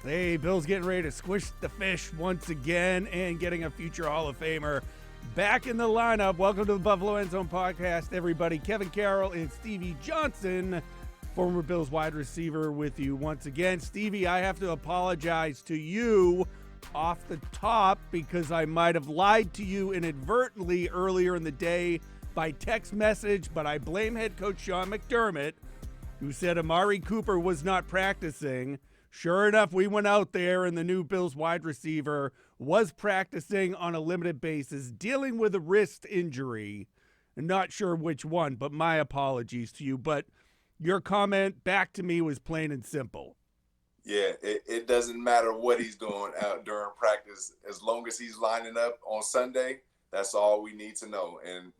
Hey, Bill's getting ready to squish the fish once again and getting a future Hall of Famer back in the lineup. Welcome to the Buffalo End Zone Podcast, everybody. Kevin Carroll and Stevie Johnson, former Bills wide receiver, with you once again. Stevie, I have to apologize to you off the top because I might have lied to you inadvertently earlier in the day by text message, but I blame head coach Sean McDermott, who said Amari Cooper was not practicing. Sure enough, we went out there and the new Bills wide receiver was practicing on a limited basis, dealing with a wrist injury. Not sure which one, but my apologies to you. But your comment back to me was plain and simple. Yeah, it doesn't matter what he's doing out during practice. As long as he's lining up on Sunday, that's all we need to know. And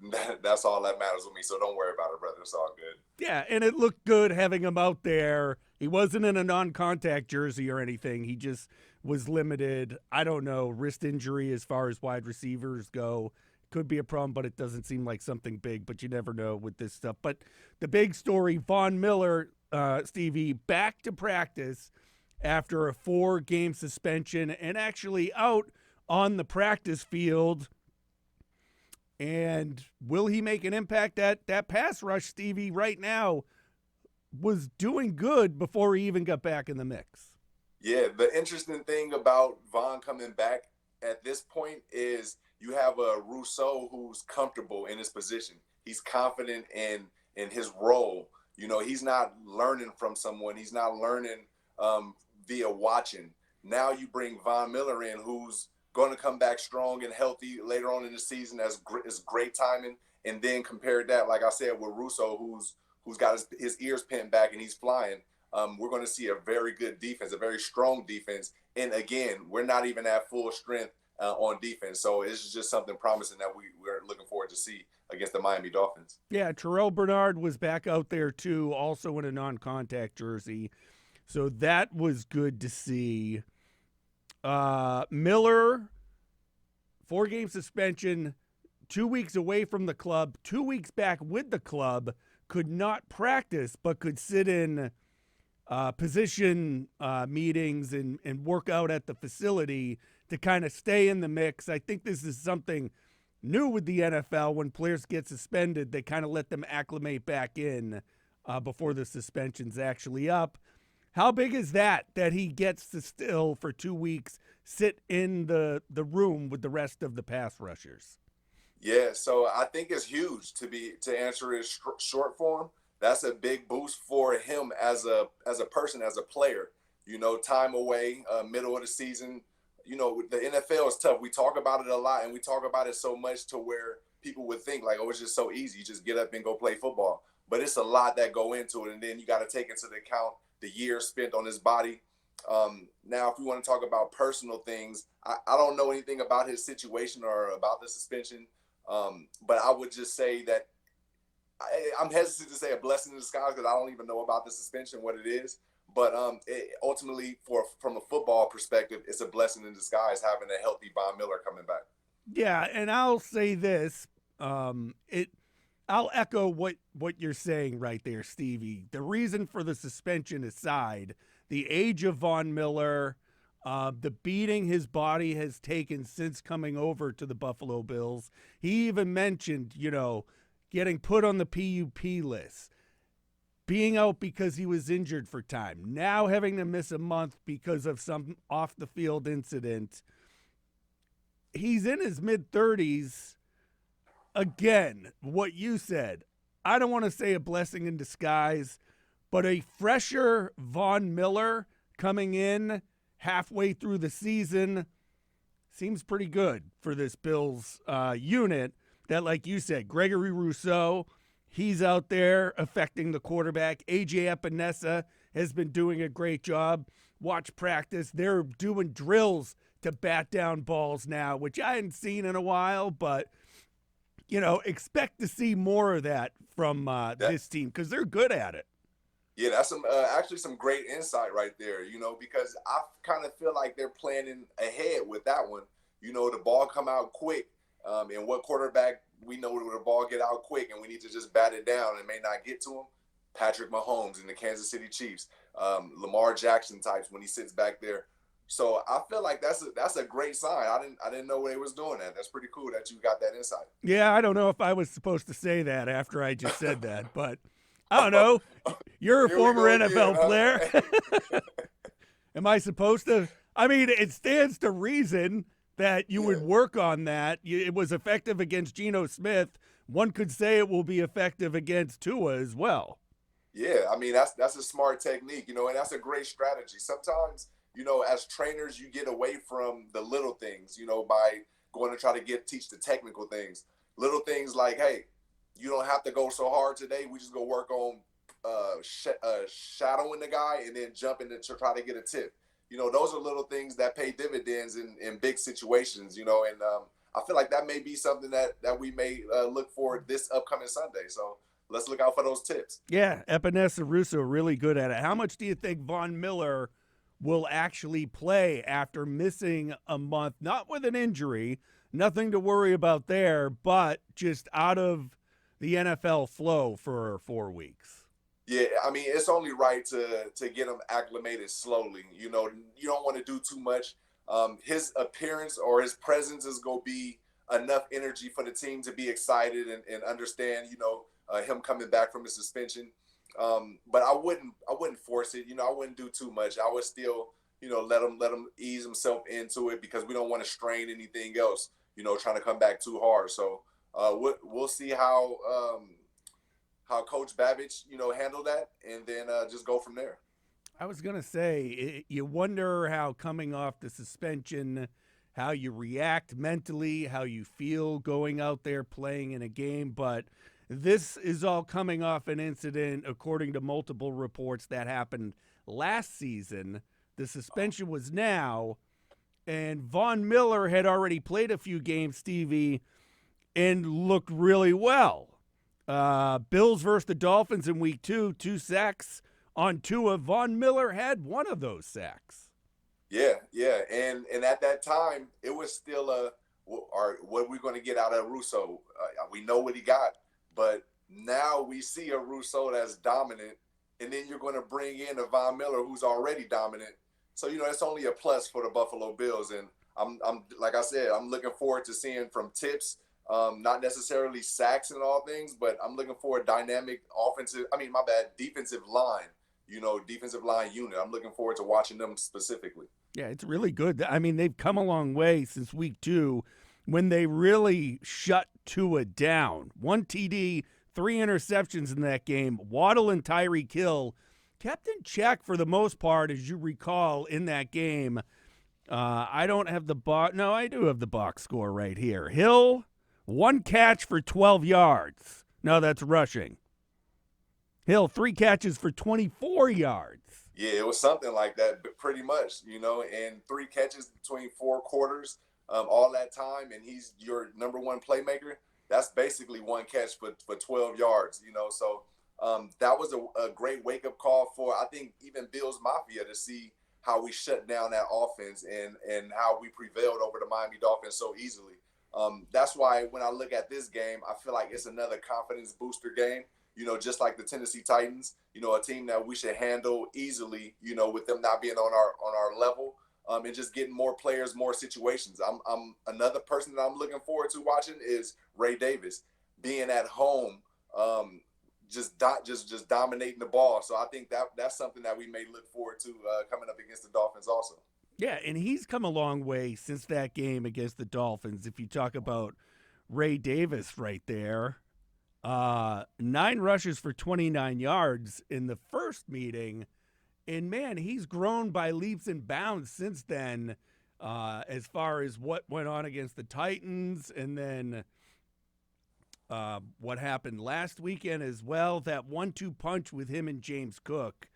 that's all that matters with me. So don't worry about it, brother. It's all good. Yeah, and it looked good having him out there. He wasn't in a non-contact jersey or anything. He just was limited. I don't know, wrist injury as far as wide receivers go. Could be a problem, but it doesn't seem like something big, but you never know with this stuff. But the big story, Von Miller, Stevie, back to practice after a 4-game suspension and actually out on the practice field. And will he make an impact? That pass rush, Stevie, right now was doing good before he even got back in the mix. Yeah, the interesting thing about Von coming back at this point is you have a Rousseau who's comfortable in his position. He's confident in his role. You know, he's not learning from someone. He's not learning via watching. Now you bring Von Miller in, who's going to come back strong and healthy later on in the season. That's great timing. And then compared that, like I said, with Rousseau, who's got his ears pinned back and he's flying, we're going to see a very good defense, a very strong defense. And again, we're not even at full strength on defense. So it's just something promising that we're looking forward to see against the Miami Dolphins. Yeah, Terrell Bernard was back out there too, also in a non-contact jersey. So that was good to see. Miller, 4-game suspension, 2 weeks away from the club, 2 weeks back with the club, could not practice, but could sit in position meetings and work out at the facility to kind of stay in the mix. I think this is something new with the NFL. When players get suspended, they kind of let them acclimate back in before the suspension's actually up. How big is that he gets to still, for 2 weeks, sit in the room with the rest of the pass rushers? Yeah, so I think it's huge to answer his short form. That's a big boost for him as a person, as a player. You know, time away, middle of the season. You know, the NFL is tough. We talk about it a lot, and we talk about it so much to where people would think like, oh, it's just so easy. You just get up and go play football. But it's a lot that go into it, and then you got to take into account the years spent on his body. Now, if we want to talk about personal things, I don't know anything about his situation or about the suspension, but I would just say that I'm hesitant to say a blessing in disguise because I don't even know about the suspension, what it is. But ultimately, from a football perspective, it's a blessing in disguise having a healthy Von Miller coming back. Yeah, and I'll say this. I'll echo what you're saying right there, Stevie. The reason for the suspension aside, the age of Von Miller, the beating his body has taken since coming over to the Buffalo Bills. He even mentioned, getting put on the PUP list, being out because he was injured for time, now having to miss a month because of some off-the-field incident. He's in his mid-30s. Again, what you said, I don't want to say a blessing in disguise, but a fresher Von Miller coming in halfway through the season seems pretty good for this Bills unit that, like you said, Gregory Rousseau, he's out there affecting the quarterback. A.J. Epinesa has been doing a great job. Watch practice. They're doing drills to bat down balls now, which I hadn't seen in a while, but expect to see more of that from this team because they're good at it. Yeah, that's actually some great insight right there, because I kind of feel like they're planning ahead with that one. The ball come out quick, and what quarterback we know the ball get out quick and we need to just bat it down and may not get to him? Patrick Mahomes and the Kansas City Chiefs, Lamar Jackson types when he sits back there So I feel like that's a great sign. I didn't know they was doing that. That's pretty cool that you got that insight. Yeah, I don't know if I was supposed to say that after I just said that, but I don't know. You're a Here we former go again, NFL player. huh? Am I supposed to? I mean, it stands to reason that you would Yeah. work on that. It was effective against Geno Smith. One could say it will be effective against Tua as well. Yeah, I mean that's a smart technique, and that's a great strategy. Sometimes, as trainers, you get away from the little things, by going to try to teach the technical things. Little things like, hey, you don't have to go so hard today. We just go work on shadowing the guy and then jumping to try to get a tip. Those are little things that pay dividends in big situations. And I feel like that may be something that we may look for this upcoming Sunday. So let's look out for those tips. Yeah, Epinesa Russo really good at it. How much do you think Von Miller will actually play after missing a month? Not with an injury, nothing to worry about there, but just out of the NFL flow for 4 weeks. Yeah, I mean, it's only right to get him acclimated slowly. You don't want to do too much. His appearance or his presence is going to be enough energy for the team to be excited and understand, him coming back from his suspension. But I wouldn't force it. I wouldn't do too much. I would still, let him ease himself into it because we don't want to strain anything else, trying to come back too hard. So we'll see how Coach Babbage, handle that, and then just go from there. I was going to say, you wonder how coming off the suspension, how you react mentally, how you feel going out there playing in a game. But this is all coming off an incident, according to multiple reports, that happened last season. The suspension was now, and Von Miller had already played a few games, Stevie, and looked really well. Bills versus the Dolphins in week 2, 2 sacks on Tua. Von Miller had one of those sacks. Yeah, and at that time it was still what are we going to get out of Russo? We know what he got, but now we see a Russo that's dominant, and then you're going to bring in a Von Miller who's already dominant. So it's only a plus for the Buffalo Bills, and I'm like I said, I'm looking forward to seeing from tips. Not necessarily sacks and all things, but I'm looking for a dynamic defensive line, defensive line unit. I'm looking forward to watching them specifically. Yeah, it's really good. I mean, they've come a long way since week 2 when they really shut Tua down. 1 TD, 3 interceptions in that game. Waddle and Tyreek Hill kept in check for the most part, as you recall, in that game. I don't have the box. No, I do have the box score right here. Hill, 1 catch for 12 yards. No, that's rushing. Hill, 3 catches for 24 yards. Yeah, it was something like that, but pretty much, and 3 catches between 4 quarters, all that time, and he's your number one playmaker. That's basically 1 catch for 12 yards, So that was a great wake-up call for, I think, even Bills Mafia to see how we shut down that offense and how we prevailed over the Miami Dolphins so easily. That's why when I look at this game, I feel like it's another confidence booster game, just like the Tennessee Titans, a team that we should handle easily, with them not being on our level, and just getting more players, more situations. I'm another person that I'm looking forward to watching is Ray Davis being at home, just dominating the ball. So I think that's something that we may look forward to coming up against the Dolphins also. Yeah, and he's come a long way since that game against the Dolphins. If you talk about Ray Davis right there, 9 rushes for 29 yards in the first meeting. And, man, he's grown by leaps and bounds since then, as far as what went on against the Titans and then what happened last weekend as well. That 1-2 punch with him and James Cook.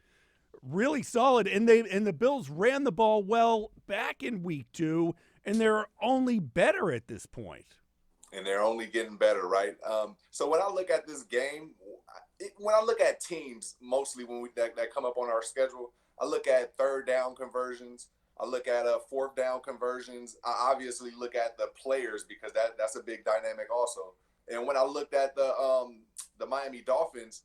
Really solid, and the Bills ran the ball well back in week 2, and they're only better at this point. And they're only getting better, right? So when I look at this game, when I look at teams, mostly when that come up on our schedule, I look at 3rd down conversions. I look at 4th down conversions. I obviously look at the players because that's a big dynamic also. And when I looked at the Miami Dolphins,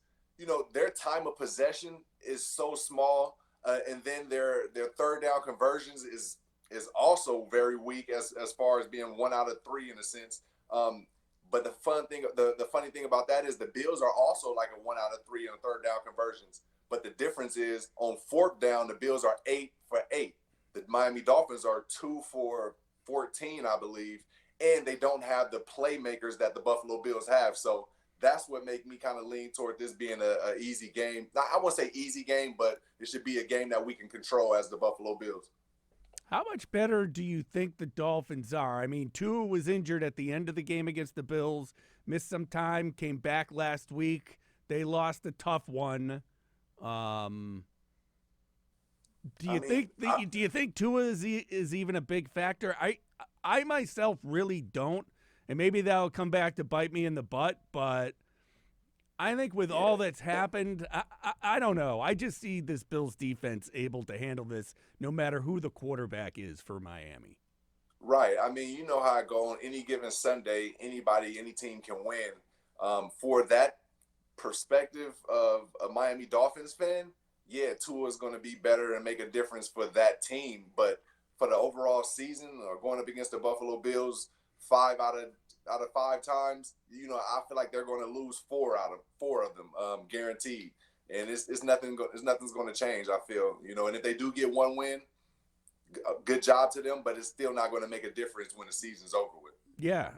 their time of possession is so small. And then their third down conversions is also very weak as far as being 1 out of 3 in a sense. But the funny thing about that is the Bills are also like a 1 out of 3 in third down conversions. But the difference is on fourth down, the Bills are 8 for 8. The Miami Dolphins are 2 for 14, I believe, and they don't have the playmakers that the Buffalo Bills have. So that's what make me kind of lean toward this being a easy game. Now, I won't say easy game, but it should be a game that we can control as the Buffalo Bills. How much better do you think the Dolphins are? I mean, Tua was injured at the end of the game against the Bills, missed some time, came back last week. They lost a tough one. Do you think Tua is even a big factor? I myself really don't, and maybe that'll come back to bite me in the butt. But I think with all that's happened, I don't know. I just see this Bills defense able to handle this no matter who the quarterback is for Miami. Right. I mean, you know how I go on any given Sunday, any team can win. For that perspective of a Miami Dolphins fan, yeah, Tua is going to be better and make a difference for that team. But for the overall season or going up against the Buffalo Bills 5 out of 5 times, you know, I feel like they're going to lose 4 out of 4 of them, guaranteed. And it's nothing's going to change, I feel, you know. And if they do get one win, good job to them, but it's still not going to make a difference when the season's over with. Yeah,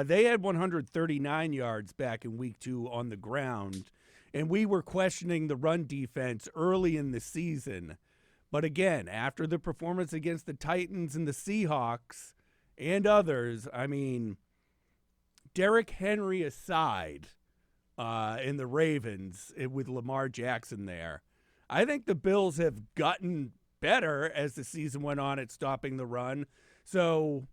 they had 139 yards back in week 2 on the ground, and we were questioning the run defense early in the season. But again, after the performance against the Titans and the Seahawks and others, I mean, Derrick Henry aside, in the Ravens with Lamar Jackson there, I think the Bills have gotten better as the season went on at stopping the run. So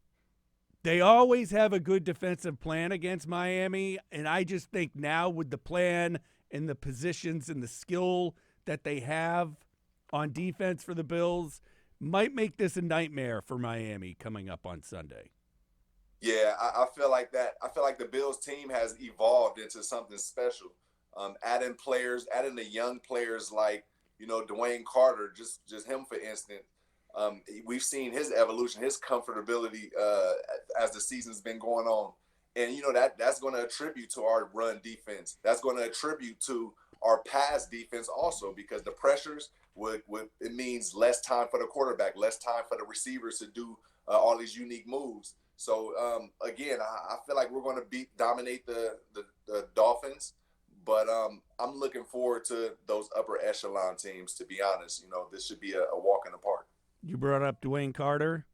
they always have a good defensive plan against Miami, and I just think now with the plan and the positions and the skill that they have on defense for the Bills, might make this a nightmare for Miami coming up on Sunday. Yeah, I feel like that. I feel like the Bills team has evolved into something special. Adding the young players like, you know, Dwayne Carter, just him for instance. We've seen his evolution, his comfortability as the season's been going on. And, you know, that's going to attribute to our run defense. That's going to attribute to our pass defense also, because the pressures it means less time for the quarterback, less time for the receivers to do all these unique moves. So, again, I feel like we're going to dominate the Dolphins, but I'm looking forward to those upper echelon teams, to be honest. You know, this should be a walk in the park. You brought up Dwayne Carter.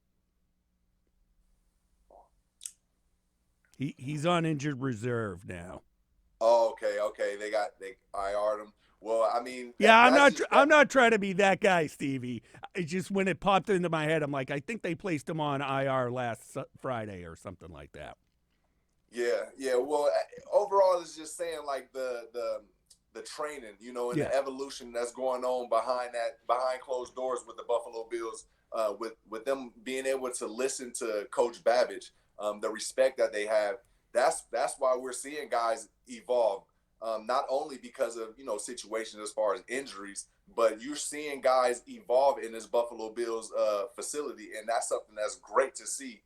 He's on injured reserve now. Oh, okay. They IR'd him. Well, I mean, I'm not trying to be that guy, Stevie. It just when it popped into my head, I'm like, I think they placed him on IR last Friday or something like that. Yeah. Well, overall, it's just saying like the training, you know, and the evolution that's going on behind closed doors with the Buffalo Bills, with them being able to listen to Coach Babbage, the respect that they have. That's why we're seeing guys evolve. Not only because of, you know, situations as far as injuries, but you're seeing guys evolve in this Buffalo Bills facility, and that's something that's great to see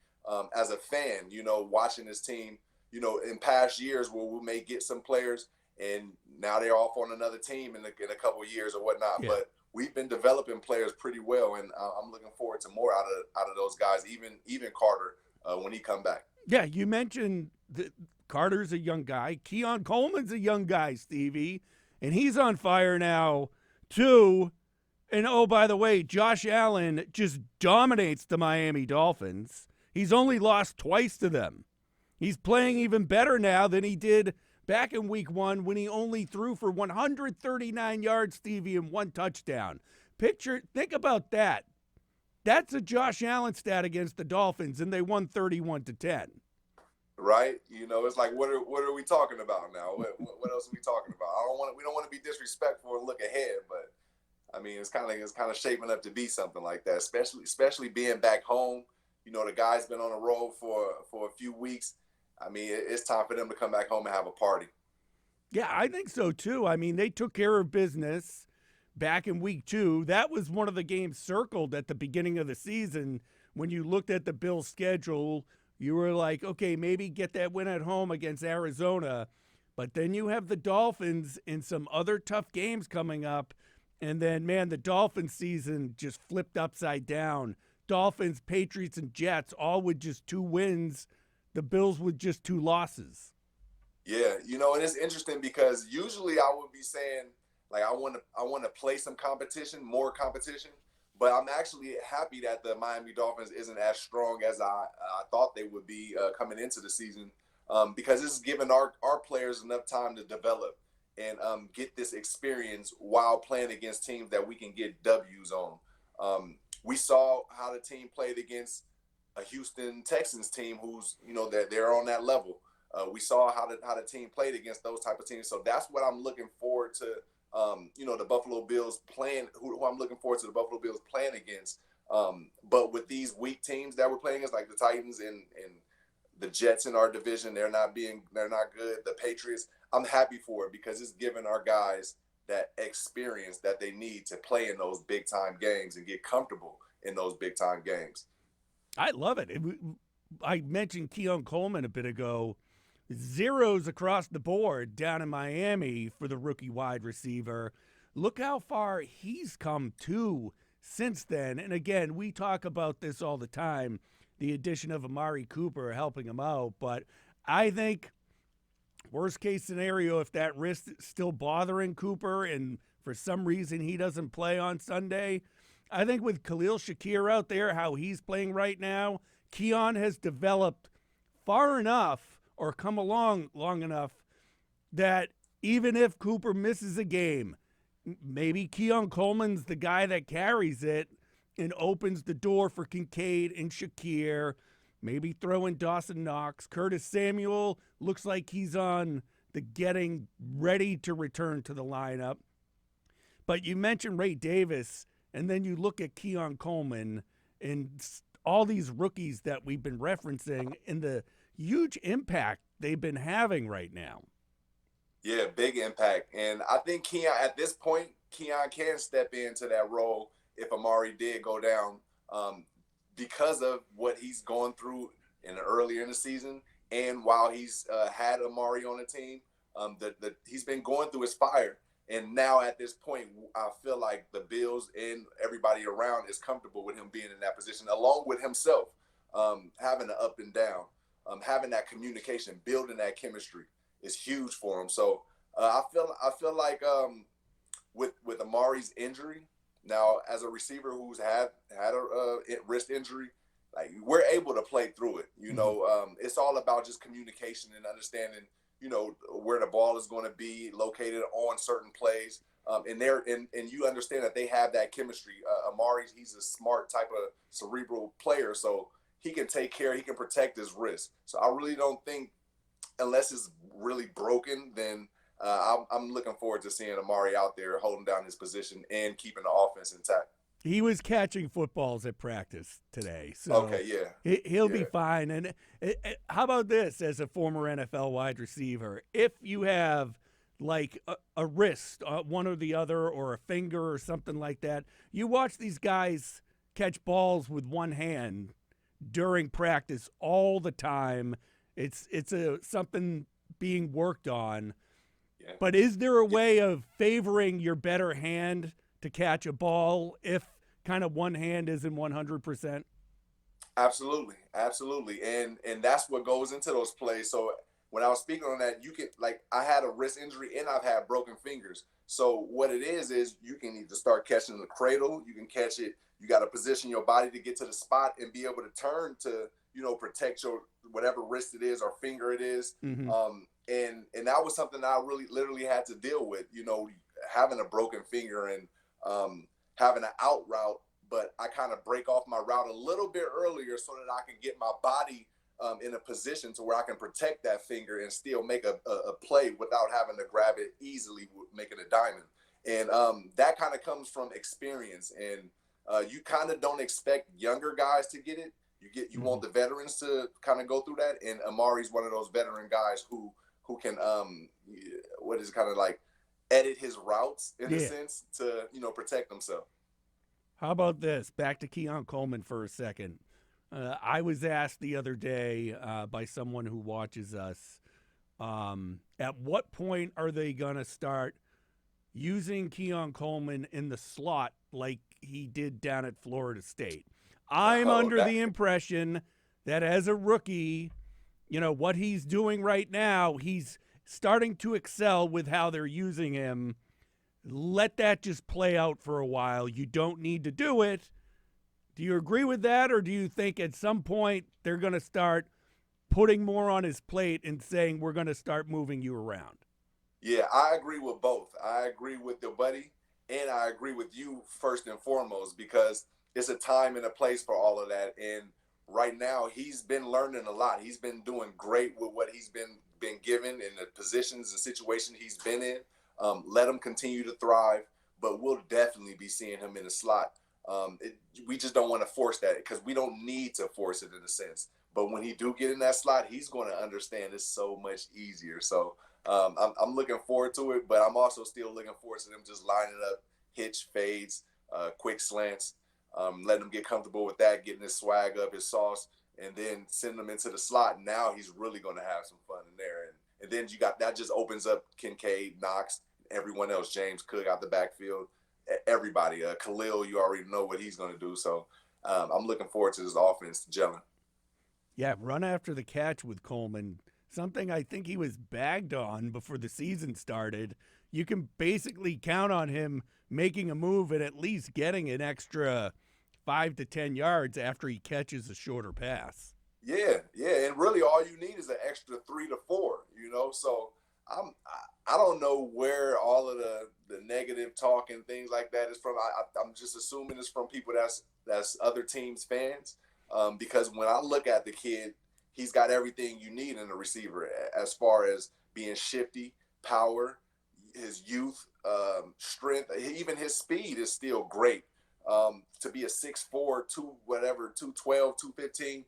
as a fan, you know, watching this team, you know, in past years where we may get some players and now they're off on another team in a couple of years or whatnot. Yeah. But we've been developing players pretty well, and I'm looking forward to more out of those guys, even Carter when he come back. Yeah, you mentioned that Carter's a young guy. Keon Coleman's a young guy, Stevie, and he's on fire now too. And oh, by the way, Josh Allen just dominates the Miami Dolphins. He's only lost twice to them. He's playing even better now than he did back in week 1 when he only threw for 139 yards, Stevie, and 1 touchdown. Think about that. That's a Josh Allen stat against the Dolphins, and they won 31-10. Right? You know, it's like, what are we talking about now? What else are we talking about? We don't want to be disrespectful and look ahead, but I mean, it's kind of shaping up to be something like that, especially being back home. You know, the guy's been on the road for a few weeks. I mean, it's time for them to come back home and have a party. Yeah, I think so too. I mean, they took care of business back in week 2, that was one of the games circled at the beginning of the season. When you looked at the Bills' schedule, you were like, okay, maybe get that win at home against Arizona. But then you have the Dolphins in some other tough games coming up. And then, man, the Dolphins season just flipped upside down. Dolphins, Patriots, and Jets all with just 2 wins. The Bills with just 2 losses. Yeah, and it's interesting because usually I would be saying, like, I want to play some competition, more competition. But I'm actually happy that the Miami Dolphins isn't as strong as I thought they would be coming into the season, because it's given our players enough time to develop and get this experience while playing against teams that we can get W's on. We saw how the team played against a Houston Texans team who's, they're on that level. We saw how the team played against those type of teams. So that's what I'm looking forward to. The Buffalo Bills playing, who I'm looking forward to the Buffalo Bills playing against. But with these weak teams that we're playing against, like the Titans and the Jets in our division, they're not good. The Patriots, I'm happy for it because it's giving our guys that experience that they need to play in those big time games and get comfortable in those big time games. I love it. I mentioned Keon Coleman a bit ago. Zeros across the board down in Miami for the rookie wide receiver. Look how far he's come too since then. And again, we talk about this all the time, the addition of Amari Cooper helping him out. But I think worst case scenario, if that wrist is still bothering Cooper and for some reason he doesn't play on Sunday, I think with Khalil Shakir out there, how he's playing right now, Keon has developed far enough or come along long enough that even if Cooper misses a game, maybe Keon Coleman's the guy that carries it and opens the door for Kincaid and Shakir, maybe throw in Dawson Knox. Curtis Samuel looks like he's on the getting ready to return to the lineup. But you mentioned Ray Davis, and then you look at Keon Coleman and all these rookies that we've been referencing in the huge impact they've been having right now. Yeah, big impact. And I think Keon, at this point, Keon can step into that role if Amari did go down, because of what he's gone through earlier in the season. And while he's had Amari on the team, he's been going through his fire. And now at this point, I feel like the Bills and everybody around is comfortable with him being in that position, along with himself, having an up and down. Having that communication, building that chemistry is huge for him. So I feel like with Amari's injury now, as a receiver who's had a wrist injury, like we're able to play through it. It's all about just communication and understanding, where the ball is going to be located on certain plays. And you understand that they have that chemistry. Amari, he's a smart type of cerebral player, so he can he can protect his wrist. So I really don't think, unless it's really broken, then I'm looking forward to seeing Amari out there holding down his position and keeping the offense intact. He was catching footballs at practice today. So okay, yeah. He'll be fine. And how about this as a former NFL wide receiver? If you have like a wrist, one or the other, or a finger or something like that, you watch these guys catch balls with one hand during practice all the time. It's something being worked on. Yeah. But is there a way of favoring your better hand to catch a ball if kind of one hand isn't 100%? Absolutely. And that's what goes into those plays. So when I was speaking on that, you can, like, I had a wrist injury and I've had broken fingers. So what it is you can either start catching the cradle, you can catch it. You got to position your body to get to the spot and be able to turn to, protect your whatever wrist it is or finger it is. Mm-hmm. And that was something I really literally had to deal with, having a broken finger and having an out route, but I kind of break off my route a little bit earlier so that I can get my body in a position to where I can protect that finger and still make a play without having to grab it easily, making a diamond. And that kind of comes from experience. And you kind of don't expect younger guys to get it. You want the veterans to kind of go through that. And Amari's one of those veteran guys who can, what is kind of like, edit his routes in a Yeah. sense to, protect himself. How about this? Back to Keon Coleman for a second. I was asked the other day by someone who watches us, at what point are they going to start using Keon Coleman in the slot like he did down at Florida State? I'm Oh, under that the impression that as a rookie, what he's doing right now, he's starting to excel with how they're using him. Let that just play out for a while. You don't need to do it. Do you agree with that, or do you think at some point they're going to start putting more on his plate and saying we're going to start moving you around? Yeah, I agree with both. I agree with your buddy, and I agree with you first and foremost because it's a time and a place for all of that. And right now, he's been learning a lot. He's been doing great with what he's been given in the positions and situations he's been in. Let him continue to thrive, but we'll definitely be seeing him in the slot. We just don't want to force that because we don't need to force it in a sense. But when he do get in that slot, he's going to understand it's so much easier. So I'm looking forward to it, but I'm also still looking forward to them just lining up hitch, fades, quick slants, letting him get comfortable with that, getting his swag up, his sauce, and then send him into the slot. Now he's really going to have some fun in there. And then you got that just opens up Kincaid, Knox, everyone else, James Cook out the backfield, everybody. Khalil, you already know what he's going to do. So I'm looking forward to this offense gelling. Yeah, run after the catch with Coleman, something I think he was bagged on before the season started. You can basically count on him making a move and at least getting an extra 5 to 10 yards after he catches a shorter pass. Yeah, and really all you need is an extra 3 to 4. So I don't know where all of the negative talk and things like that is from. I'm just assuming it's from people that's other teams fans, because when I look at the kid, he's got everything you need in a receiver as far as being shifty, power, his youth, strength, even his speed is still great. To be a 6'4", 212, 215.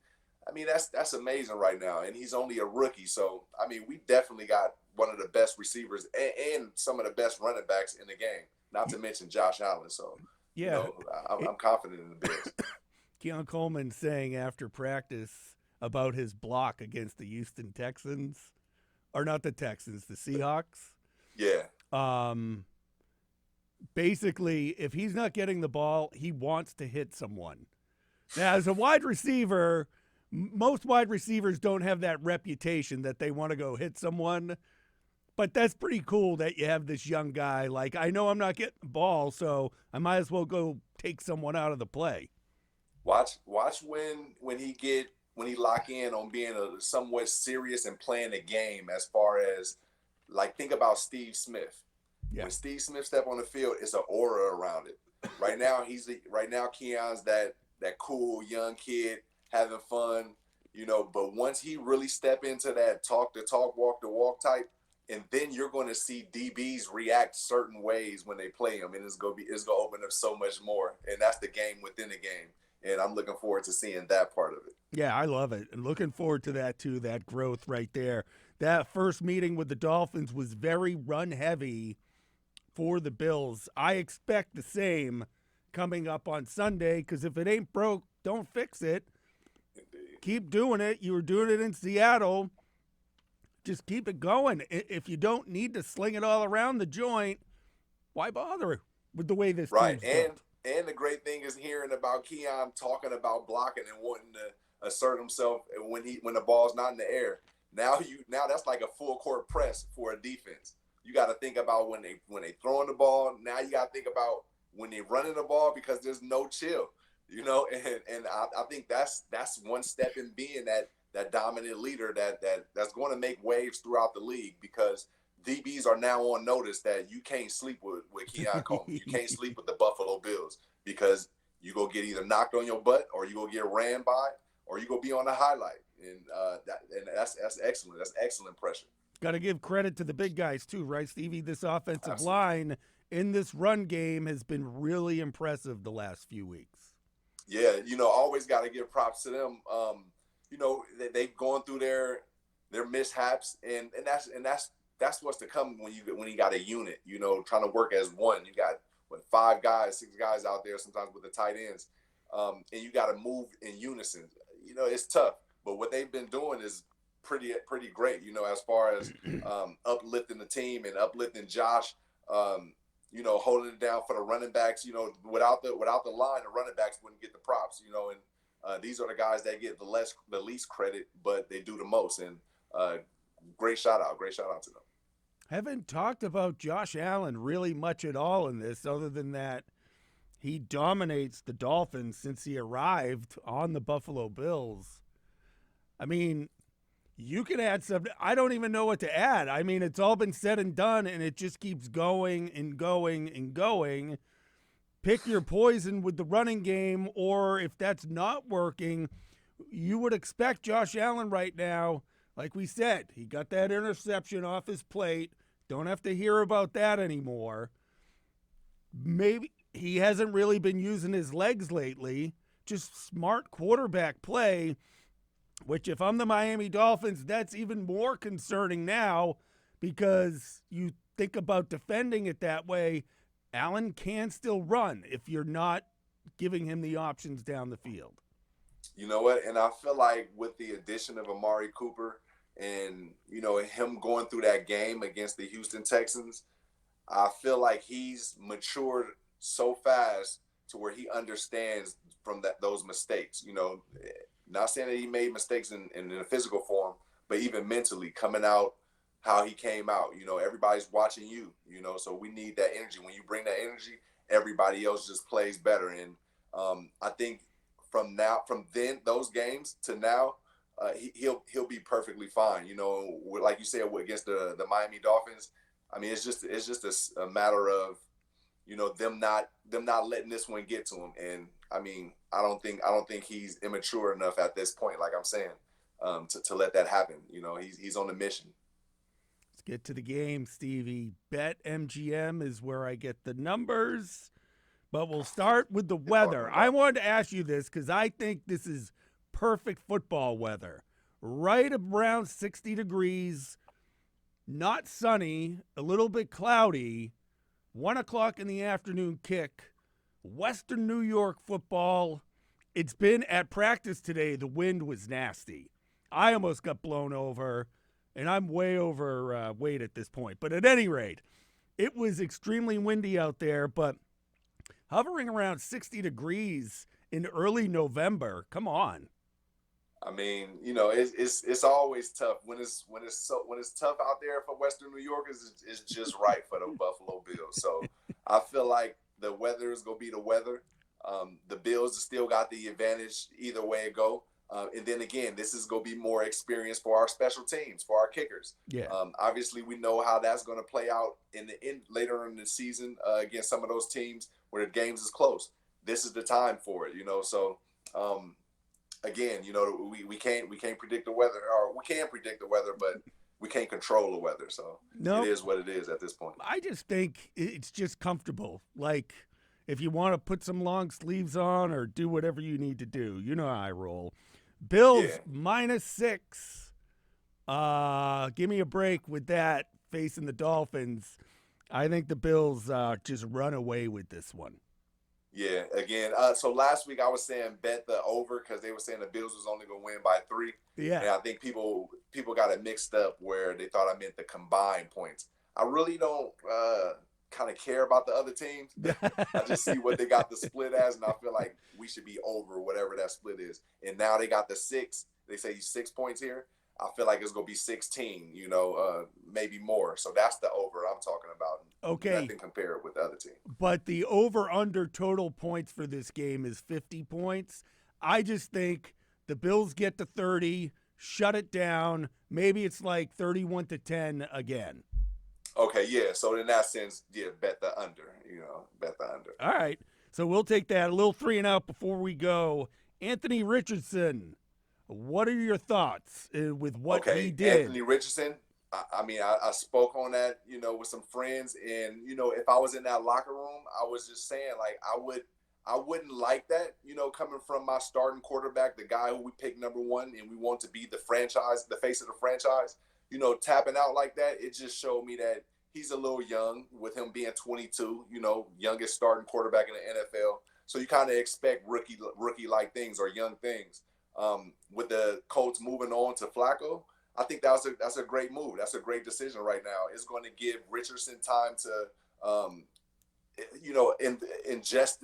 I mean, that's amazing right now, and he's only a rookie. So, I mean, we definitely got one of the best receivers and some of the best running backs in the game, not to mention Josh Allen. So, Yeah, I'm confident in the Bills. Keon Coleman saying after practice about his block against the Houston Texans, or not the Texans, the Seahawks. Yeah. Basically, if he's not getting the ball, he wants to hit someone. Now, as a wide receiver, most wide receivers don't have that reputation that they want to go hit someone. But that's pretty cool that you have this young guy. Like, I know I'm not getting the ball, so I might as well go take someone out of the play. Watch when he lock in on being a somewhat serious and playing a game. As far as like, think about Steve Smith. Yeah. When Steve Smith step on the field, it's an aura around it. Right now, Keon's that cool young kid having fun, But once he really step into that talk the talk, walk the walk type, and then you're going to see DBs react certain ways when they play him, and it's gonna open up so much more, and that's the game within the game. And I'm looking forward to seeing that part of it. Yeah, I love it. And looking forward to that, too, that growth right there. That first meeting with the Dolphins was very run heavy for the Bills. I expect the same coming up on Sunday because if it ain't broke, don't fix it. Indeed. Keep doing it. You were doing it in Seattle. Just keep it going. If you don't need to sling it all around the joint, why bother with the way this Right. team's built? And the great thing is hearing about Keon talking about blocking and wanting to assert himself when the ball's not in the air. Now that's like a full court press for a defense. You got to think about when they throwing the ball. Now you got to think about when they running the ball because there's no chill, And I think that's one step in being that dominant leader that's going to make waves throughout the league because DBs are now on notice that you can't sleep with Keon Coleman. You can't sleep with the Buffalo Bills because you go get either knocked on your butt or you go get ran by or you go be on the highlight. And that's excellent. That's excellent pressure. Got to give credit to the big guys, too, right, Stevie? This offensive Absolutely. line in this run game has been really impressive the last few weeks. Yeah, always got to give props to them. They've gone through their mishaps, and that's that's what's to come when you got a unit, trying to work as one. You got 5 guys, 6 guys out there sometimes with the tight ends, and you got to move in unison. It's tough, but what they've been doing is pretty great. As far as uplifting the team and uplifting Josh. Holding it down for the running backs. Without the line, the running backs wouldn't get the props. And these are the guys that get the least credit, but they do the most. And great shout out to them. Haven't talked about Josh Allen really much at all in this, other than that he dominates the Dolphins since he arrived on the Buffalo Bills. I mean, you can add something. I don't even know what to add. I mean, it's all been said and done, and it just keeps going and going and going. Pick your poison with the running game, or if that's not working, you would expect Josh Allen right now, like we said, he got that interception off his plate. Don't have to hear about that anymore. Maybe he hasn't really been using his legs lately. Just smart quarterback play, which if I'm the Miami Dolphins, that's even more concerning now because you think about defending it that way. Allen can still run if you're not giving him the options down the field. You know what? And I feel like with the addition of Amari Cooper and, him going through that game against the Houston Texans, I feel like he's matured so fast to where he understands from those mistakes. Not saying that he made mistakes in a physical form, but even mentally coming out how he came out. Everybody's watching you, so we need that energy. When you bring that energy, everybody else just plays better. And I think from then those games to now, he'll be perfectly fine. Like you said, against the Miami Dolphins, I mean, it's just a matter of them not letting this one get to him. And I mean, I don't think he's immature enough at this point, like I'm saying, to let that happen. He's on a mission. Let's get to the game, Stevie. BetMGM is where I get the numbers, but we'll start with the weather. I wanted to ask you this because I think this is perfect football weather. Right around 60 degrees, not sunny, a little bit cloudy, 1 o'clock in the afternoon kick. Western New York football. It's been at practice today. The wind was nasty. I almost got blown over, and I'm way over weight at this point. But at any rate, it was extremely windy out there, but hovering around 60 degrees in early November. Come on. I mean, it's always tough when it's tough out there for Western New Yorkers. It's just right for the Buffalo Bills. So I feel like the weather is gonna be the weather. The Bills still got the advantage either way it go. And then again, this is gonna be more experience for our special teams, for our kickers. Yeah. Obviously, we know how that's gonna play out later in the season against some of those teams where the games is close. This is the time for it, So. Again, we can't predict the weather, or we can predict the weather, but we can't control the weather. So It is what it is at this point. I just think it's just comfortable. Like if you want to put some long sleeves on or do whatever you need to do, you know how I roll. Bills -6. Give me a break with that facing the Dolphins. I think the Bills just run away with this one. Yeah, again, so last week I was saying bet the over because they were saying the Bills was only going to win by 3. Yeah. And I think people got it mixed up where they thought I meant the combined points. I really don't kind of care about the other teams. I just see what they got the split as, and I feel like we should be over whatever that split is. And now they got the 6. They say 6 points here. I feel like it's going to be 16, maybe more. So that's the over I'm talking about. Okay. Nothing compared with the other team. But the over-under total points for this game is 50 points. I just think the Bills get to 30, shut it down. Maybe it's like 31-10 again. Okay, yeah. So in that sense, bet the under, bet the under. All right. So we'll take that. A little 3 and out before we go. Anthony Richardson. What are your thoughts with what he did? Anthony Richardson, I spoke on that, with some friends. And, if I was in that locker room, I was just saying, like, I wouldn't like that, coming from my starting quarterback, the guy who we picked number 1, and we want to be the face of the franchise. tapping out like that, it just showed me that he's a little young with him being 22, youngest starting quarterback in the NFL. So you kind of expect rookie-like things or young things. With the Colts moving on to Flacco, I think that's a great move. That's a great decision right now. It's going to give Richardson time to, ingest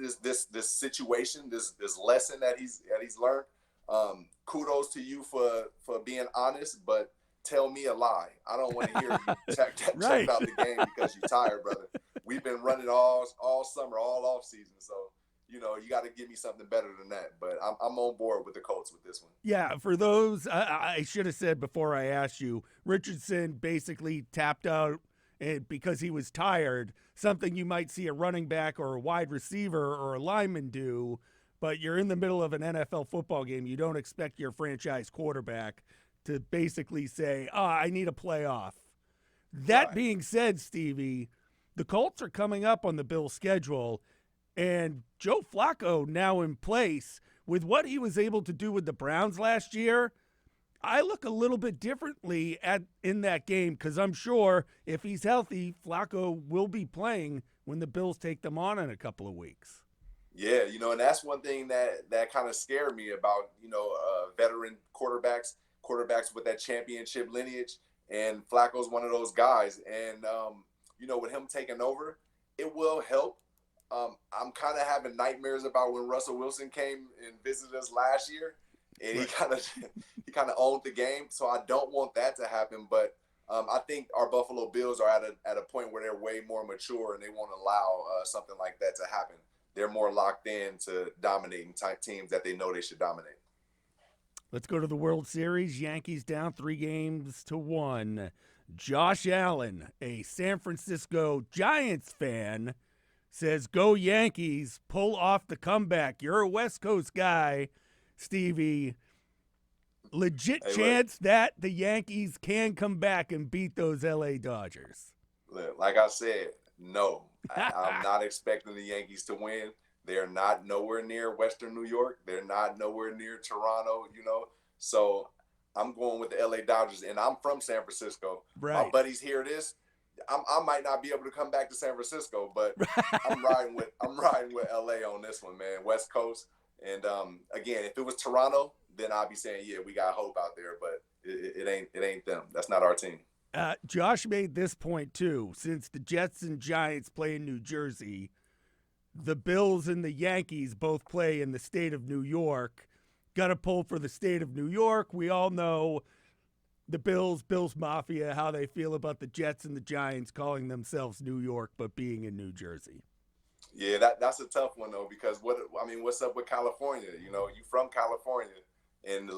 this situation, this lesson that he's learned. Kudos to you for being honest, but tell me a lie. I don't want to hear you check out the game because you're tired, brother. We've been running all summer, all off season, so. You got to give me something better than that. But I'm on board with the Colts with this one. Yeah, for those, I should have said before I asked you, Richardson basically tapped out because he was tired, something you might see a running back or a wide receiver or a lineman do, but you're in the middle of an NFL football game. You don't expect your franchise quarterback to basically say, I need a playoff. That being said, Stevie, the Colts are coming up on the Bills' schedule. And Joe Flacco now in place with what he was able to do with the Browns last year, I look a little bit differently in that game because I'm sure if he's healthy, Flacco will be playing when the Bills take them on in a couple of weeks. Yeah, and that's one thing that kind of scared me about, veteran quarterbacks with that championship lineage. And Flacco's one of those guys. And, with him taking over, it will help. I'm kind of having nightmares about when Russell Wilson came and visited us last year, and he kind of owned the game. So I don't want that to happen. But I think our Buffalo Bills are at a point where they're way more mature and they won't allow something like that to happen. They're more locked in to dominating teams that they know they should dominate. Let's go to the World Series. Yankees down 3-1. Josh Allen, a San Francisco Giants fan, says, go Yankees, pull off the comeback. You're a West Coast guy, Stevie. Legit chance that the Yankees can come back and beat those L.A. Dodgers. Look, like I said, no. I'm not expecting the Yankees to win. They're not nowhere near Western New York. They're not nowhere near Toronto, So I'm going with the L.A. Dodgers, and I'm from San Francisco. Right. My buddies hear this. I might not be able to come back to San Francisco, but I'm riding with LA on this one, man. West Coast. And again, if it was Toronto, then I'd be saying, yeah, we got hope out there, but it ain't them. That's not our team. Josh made this point too. Since the Jets and Giants play in New Jersey, the Bills and the Yankees both play in the state of New York. Got to pull for the state of New York. We all know the Bills Mafia, how they feel about the Jets and the Giants calling themselves New York but being in New Jersey. Yeah, that's a tough one though, because what's up with California? You from California, and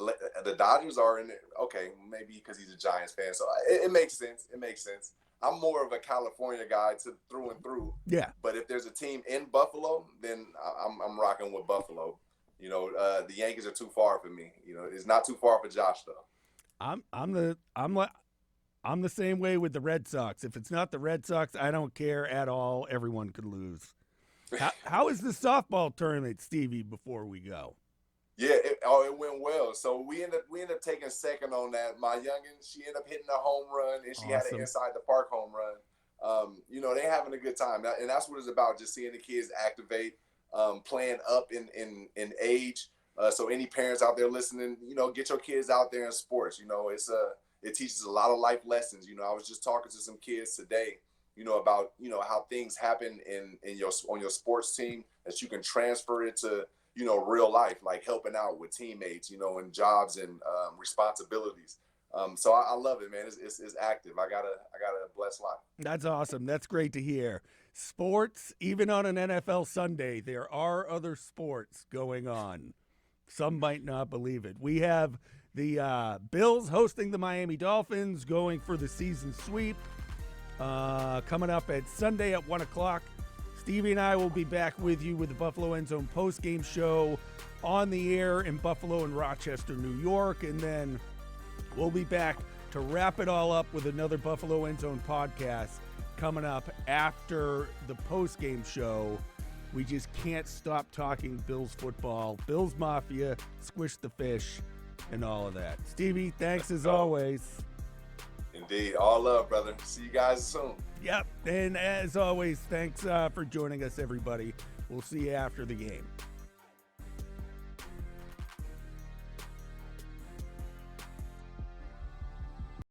the Dodgers are in it. Okay, maybe because he's a Giants fan, so it makes sense. It makes sense. I'm more of a California guy through and through. Yeah. But if there's a team in Buffalo, then I'm rocking with Buffalo. The Yankees are too far for me. It's not too far for Josh though. I'm the same way with the Red Sox. If it's not the Red Sox, I don't care at all. Everyone could lose. How is the softball tournament, Stevie? Before we go, yeah, it went well. So we end up taking second on that. My youngin, she ended up hitting a home run, and she had an inside the park home run. They having a good time, and that's what it's about. Just seeing the kids activate, playing up in age. So any parents out there listening, get your kids out there in sports. It teaches a lot of life lessons. I was just talking to some kids today, about how things happen on your sports team that you can transfer it to real life, like helping out with teammates, and jobs and responsibilities. So I love it, man. It's active. I got a blessed life. That's awesome. That's great to hear. Sports, even on an NFL Sunday, there are other sports going on. Some might not believe it. We have the Bills hosting the Miami Dolphins, going for the season sweep. Coming up at Sunday at 1 o'clock. Stevie and I will be back with you with the Buffalo End Zone postgame show on the air in Buffalo and Rochester, New York. And then we'll be back to wrap it all up with another Buffalo End Zone podcast coming up after the postgame show. We just can't stop talking Bills football, Bills Mafia, squish the fish, and all of that. Stevie, thanks as always. Indeed. All love, brother. See you guys soon. Yep. And as always, thanks for joining us, everybody. We'll see you after the game.